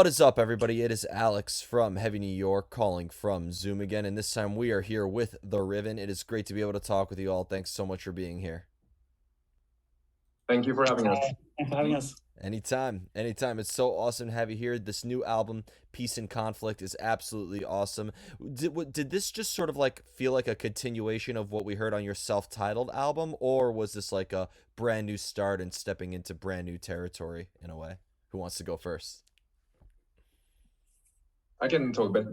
What is up, everybody? It is Alex from Heavy New York calling from Zoom again, and this time we are here with the Riven. It is great to be able to talk with you all. Thanks so much for being here. Thank you for having us. Thanks for having us. Anytime. It's so awesome to have you here. This new album, Peace and Conflict, is absolutely awesome. Did this just sort of like feel like a continuation of what we heard on your self-titled album, or was this like a brand new start and stepping into brand new territory in a way? Who wants to go first? I can talk a bit.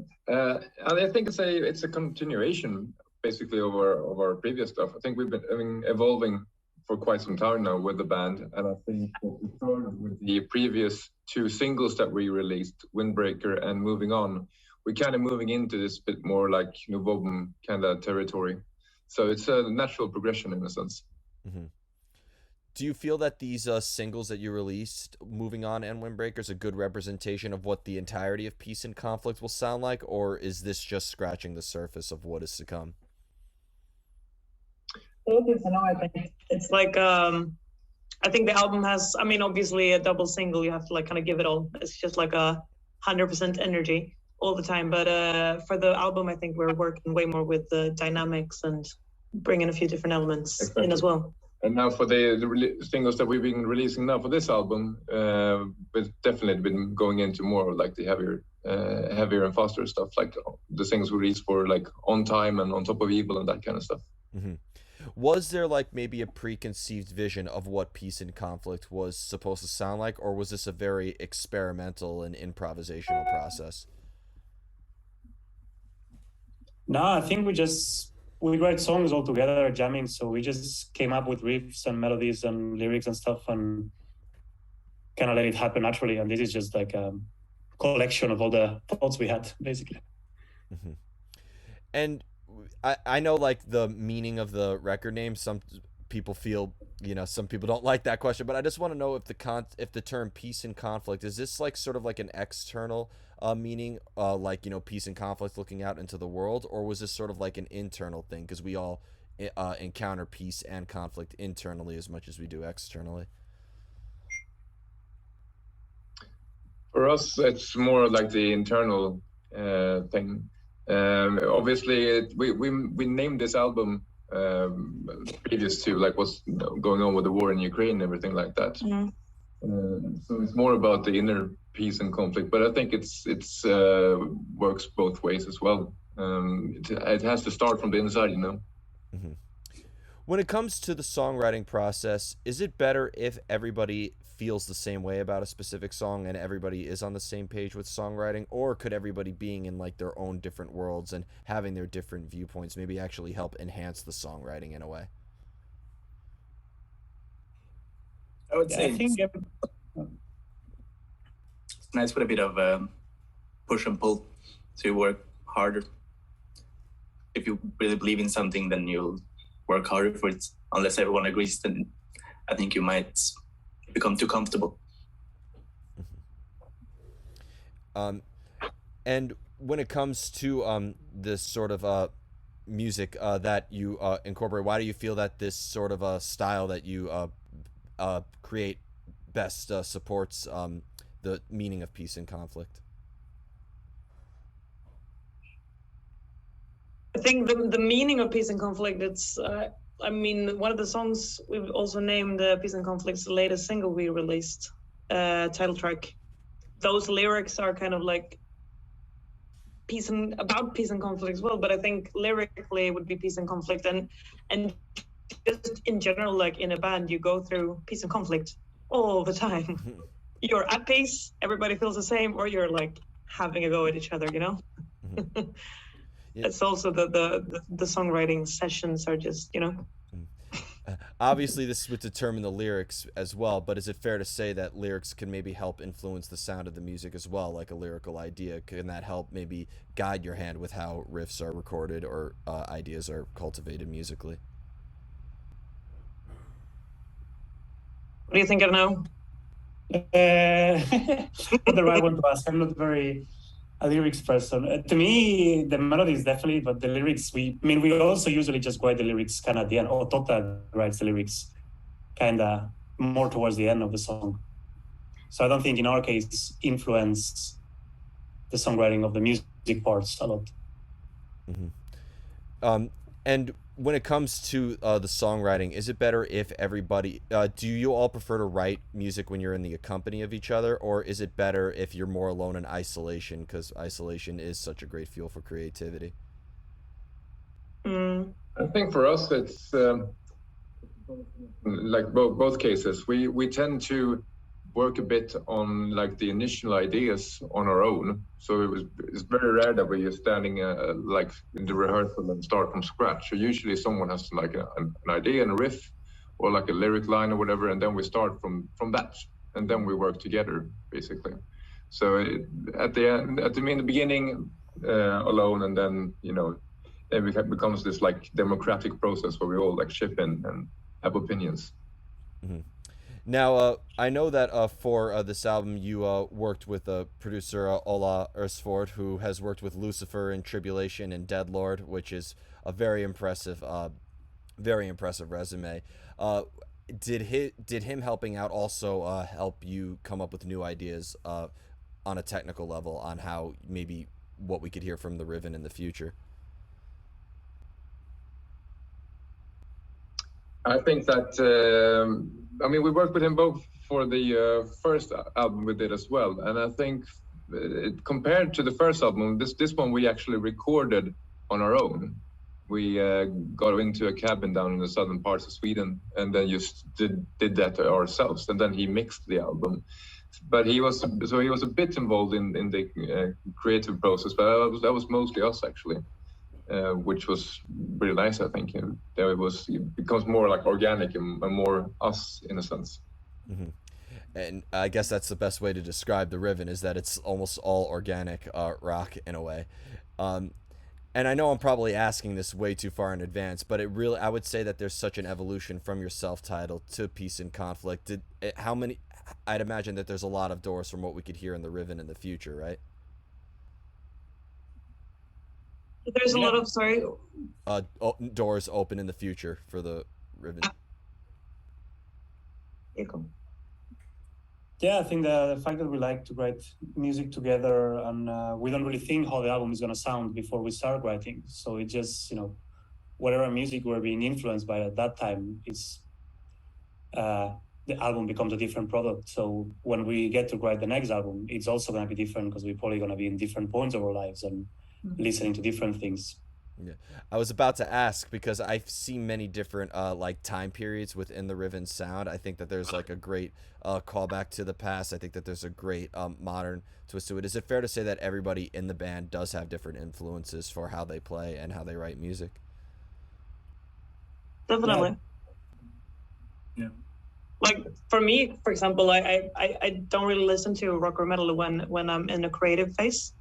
I think it's a continuation basically of our previous stuff. I think we've been evolving for quite some time now with the band, and I think what we started with the previous two singles that we released, Windbreaker and Moving On, we're kind of moving into this bit more like Novobum kind of territory. So it's a natural progression in a sense. Mm-hmm. Do you feel that these singles that you released, Moving On and Windbreaker, is a good representation of what the entirety of Peace and Conflict will sound like, or is this just scratching the surface of what is to come? I think it's like I think the album has, I mean, obviously a double single, you have to like kind of give it all. It's just like 100% energy all the time. But for the album, I think we're working way more with the dynamics and bringing a few different elements in as well. And now for the singles that we've been releasing now for this album, we've definitely been going into more like the heavier and faster stuff, like the things we released for like On Time and On Top of Evil and that kind of stuff. Mm-hmm. Was there like maybe a preconceived vision of what Peace and Conflict was supposed to sound like, or was this a very experimental and improvisational process? No, I think we write songs all together, jamming, so we just came up with riffs and melodies and lyrics and stuff and kind of let it happen naturally. And this is just like a collection of all the thoughts we had, basically. Mm-hmm. And I know like the meaning of the record name, some people feel, some people don't like that question, but I just want to know if the term Peace and Conflict, is this like sort of like an external meaning, like, peace and conflict looking out into the world, or was this sort of like an internal thing, because we all encounter peace and conflict internally as much as we do externally? For us, it's more like the internal thing. Obviously, we named this album previous to like what's going on with the war in Ukraine and everything like that. Mm-hmm. So it's more about the inner peace and conflict, but I think it's works both ways as well. It has to start from the inside, Mm-hmm. When it comes to the songwriting process, is it better if everybody feels the same way about a specific song and everybody is on the same page with songwriting, or could everybody being in like their own different worlds and having their different viewpoints maybe actually help enhance the songwriting in a way? I would say it's nice with a bit of push and pull, so you work harder. If you really believe in something, then you'll work harder for it. Unless everyone agrees, then I think you might become too comfortable. And when it comes to this sort of music that you incorporate, why do you feel that this sort of style that you create best supports the meaning of peace and conflict? I think the meaning of peace and conflict, it's I mean, one of the songs we've also named Peace and Conflict's the latest single we released, title track. Those lyrics are kind of like about peace and conflict as well, but I think lyrically it would be peace and conflict, and just in general, like in a band, you go through peace and conflict all the time. You're at peace, everybody feels the same, or you're like having a go at each other, Mm-hmm. Yeah. It's also the songwriting sessions are just, Obviously, this would determine the lyrics as well, but is it fair to say that lyrics can maybe help influence the sound of the music as well, like a lyrical idea? Can that help maybe guide your hand with how riffs are recorded or ideas are cultivated musically? What do you think of now? The right one to ask. I'm not very a lyrics person. To me, the melody is definitely, but the lyrics, we also usually just write the lyrics kind of at the end, or Tota writes the lyrics kind of more towards the end of the song. So I don't think in our case, influence the songwriting of the music parts a lot. And when it comes to the songwriting, is it better if everybody do you all prefer to write music when you're in the company of each other, or is it better if you're more alone in isolation, because isolation is such a great fuel for creativity? I think for us it's like both cases. We tend to work a bit on like the initial ideas on our own. So it's very rare that we're standing like in the rehearsal and start from scratch. So usually someone has like an idea and a riff, or like a lyric line or whatever, and then we start from that, and then we work together basically. So at the beginning alone, and then it becomes this like democratic process where we all like chip in and have opinions. Now, I know that for this album, you worked with producer Ola Ersford, who has worked with Lucifer and Tribulation and Deadlord, which is a very impressive resume. Did him helping out also help you come up with new ideas on a technical level on how maybe what we could hear from the Riven in the future? I think that we worked with him both for the first album we did as well, and I think compared to the first album, this one we actually recorded on our own. We got into a cabin down in the southern parts of Sweden, and then just did that ourselves, and then he mixed the album. But he was a bit involved in the creative process, but that was mostly us actually. Which was really nice, I think. It becomes more like organic and more us in a sense. And I guess that's the best way to describe the Riven, is that it's almost all organic rock in a way. And I know I'm probably asking this way too far in advance, but I would say that there's such an evolution from your self-titled to Peace and Conflict. I'd imagine that there's a lot of doors from what we could hear in the Riven in the future, right? There's a lot of doors open in the future for the Riven. Yeah, I think the fact that we like to write music together, and we don't really think how the album is going to sound before we start writing. So it just, whatever music we're being influenced by at that time is the album becomes a different product. So when we get to write the next album, it's also going to be different, because we're probably going to be in different points of our lives and listening to different things. Yeah, I was about to ask, because I've seen many different like time periods within the Riven sound. I think that there's like a great callback to the past. I think that there's a great modern twist to it. Is it fair to say that everybody in the band does have different influences for how they play and how they write music? Definitely. Yeah. Like for me, for example, I don't really listen to rock or metal when I'm in a creative phase.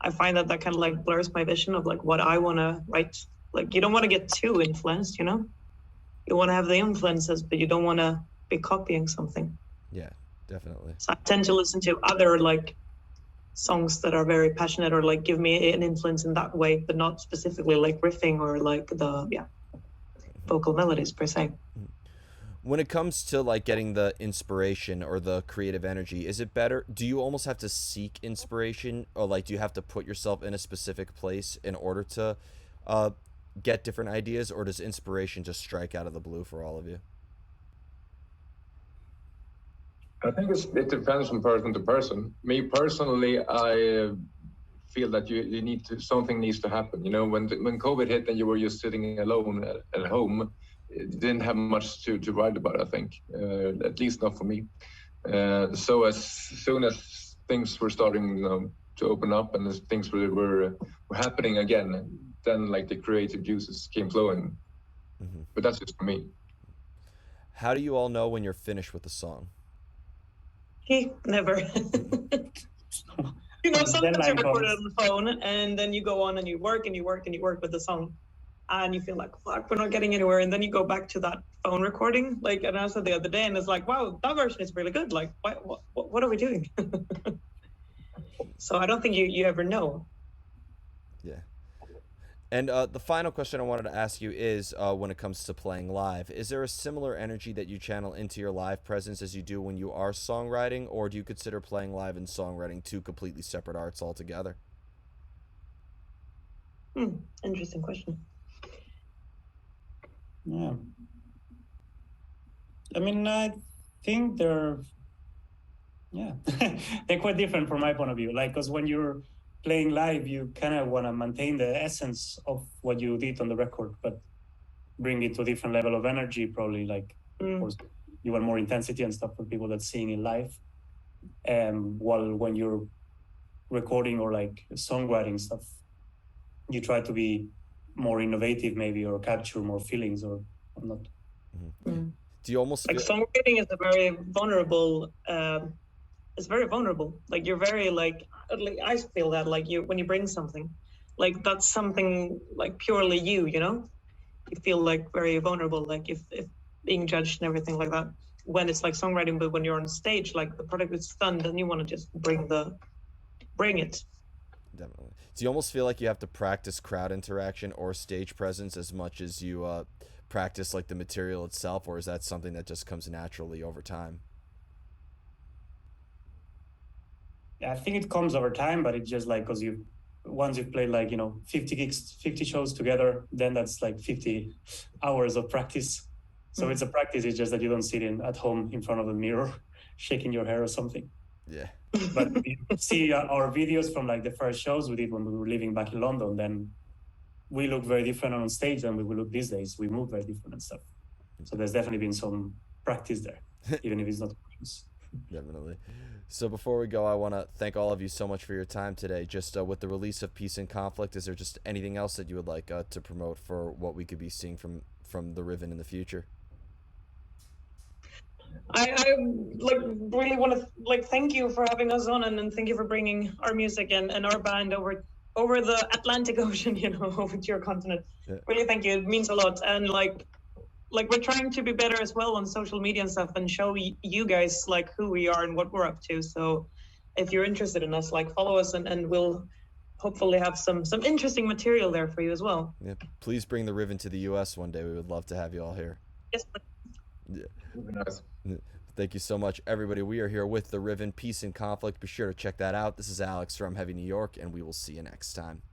I find that kind of like blurs my vision of like what I want to write. Like you don't want to get too influenced, You want to have the influences, but you don't want to be copying something. Yeah, definitely. So I tend to listen to other like songs that are very passionate or like give me an influence in that way, but not specifically like riffing or like the vocal melodies per se. When it comes to like getting the inspiration or the creative energy, is it better? Do you almost have to seek inspiration, or like do you have to put yourself in a specific place in order to get different ideas, or does inspiration just strike out of the blue for all of you? I think it depends from person to person. Me personally, I feel that you need to, something needs to happen. When COVID hit and you were just sitting alone at home, it didn't have much to write about, I think, at least not for me. So as soon as things were starting to open up and as things were happening again, then like the creative juices came flowing. But that's just for me. How do you all know when you're finished with a song? Never. Sometimes you record it on the phone and then you go on and you work and you work and you work with the song. And you feel like, fuck, we're not getting anywhere. And then you go back to that phone recording. Like, and I said the other day, and it's like, wow, that version is really good. Like, what are we doing? So I don't think you ever know. Yeah. And the final question I wanted to ask you is when it comes to playing live, is there a similar energy that you channel into your live presence as you do when you are songwriting, or do you consider playing live and songwriting two completely separate arts altogether? Interesting question. Yeah. I mean, I think yeah, they're quite different from my point of view. Like, because when you're playing live, you kind of want to maintain the essence of what you did on the record, but bring it to a different level of energy, probably. Like, of course, you want more intensity and stuff for people that sing in live. While when you're recording or like songwriting stuff, you try to be more innovative, maybe, or capture more feelings, or not. Do you almost like feel... songwriting is a very vulnerable? It's very vulnerable. Like you're very like I feel that like you when you bring something, like that's something like purely you. You know, you feel like very vulnerable. Like if being judged and everything like that. When it's like songwriting, but when you're on stage, like the product is done, then you want to just bring it. Definitely. Do you almost feel like you have to practice crowd interaction or stage presence as much as you practice like the material itself, or is that something that just comes naturally over time? Yeah, I think it comes over time, but it's just like because once you've played like 50 gigs, 50 shows together, then that's like 50 hours of practice. So it's a practice. It's just that you don't sit at home in front of a mirror, shaking your hair or something. Yeah. But if you see our videos from like the first shows we did when we were living back in London, then we look very different on stage than we will look these days. We move very different and stuff. So there's definitely been some practice there, even if it's not practice. Definitely. So before we go, I want to thank all of you so much for your time today. Just with the release of Peace and Conflict, is there just anything else that you would like to promote for what we could be seeing from the Riven in the future? I like really want to like thank you for having us on and thank you for bringing our music and our band over the Atlantic Ocean, over to your continent. Yeah. Really thank you. It means a lot. And like we're trying to be better as well on social media and stuff and show you guys like who we are and what we're up to. So if you're interested in us, like follow us and we'll hopefully have some interesting material there for you as well. Yeah. Please bring the Riven to the US one day. We would love to have you all here. Yes. Yeah. Very nice. Thank you so much, everybody. We are here with the Riven Peace and Conflict. Be sure to check that out. This is Alex from Heavy New York, and we will see you next time.